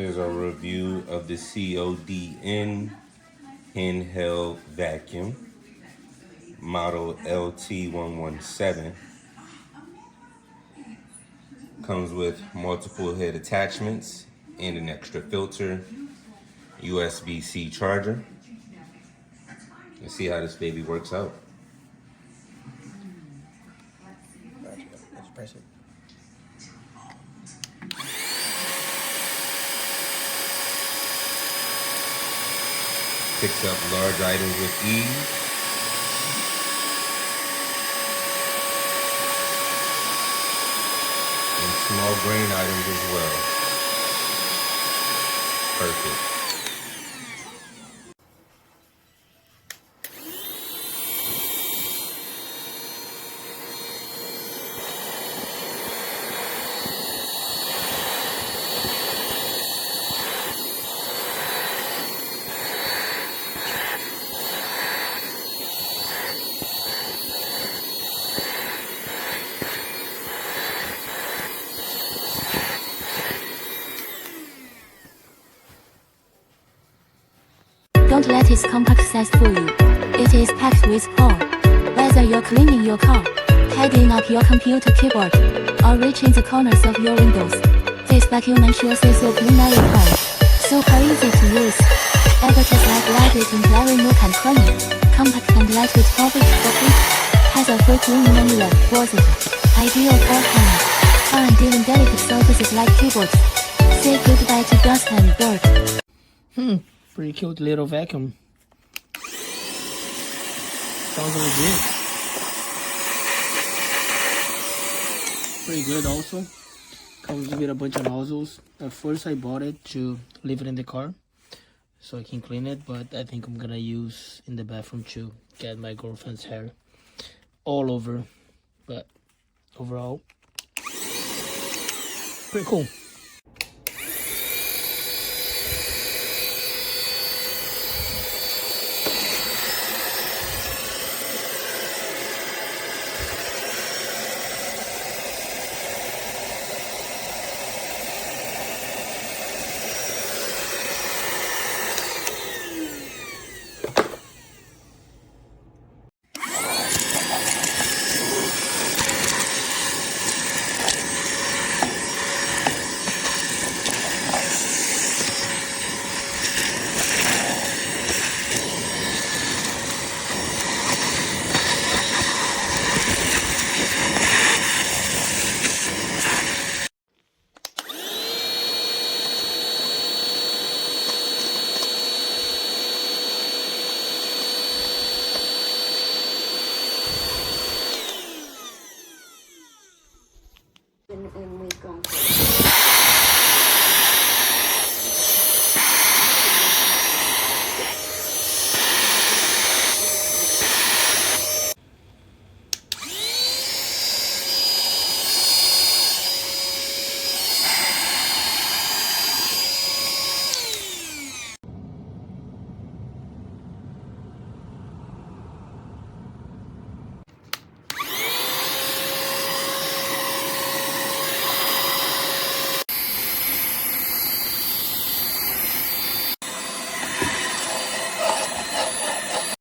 Here's our review of the CODN Handheld Vacuum, model LT117. Comes with multiple head attachments and an extra filter, USB-C charger. Let's see how this baby works out. Let's press it. Picks up large items with ease. And small grain items as well. Perfect. Don't let its compact size fool you. It is packed with power. Whether you're cleaning your car, tidying up your computer keyboard, or reaching the corners of your windows, this vacuum ensures your clean every time. Super easy to use. Editors like lightweight and very nook and cranny. Compact and lightweight, perfect for kids. Has a free cleaning manual, versatile, ideal for hands, and even delicate surfaces like keyboards. Say goodbye to dust and dirt. Pretty cute little vacuum. Sounds really good. Pretty good also. Comes with a bunch of nozzles. At first I bought it to leave it in the car so I can clean it, but I think I'm gonna use in the bathroom to get my girlfriend's hair all over. But overall, pretty cool. And we've gone.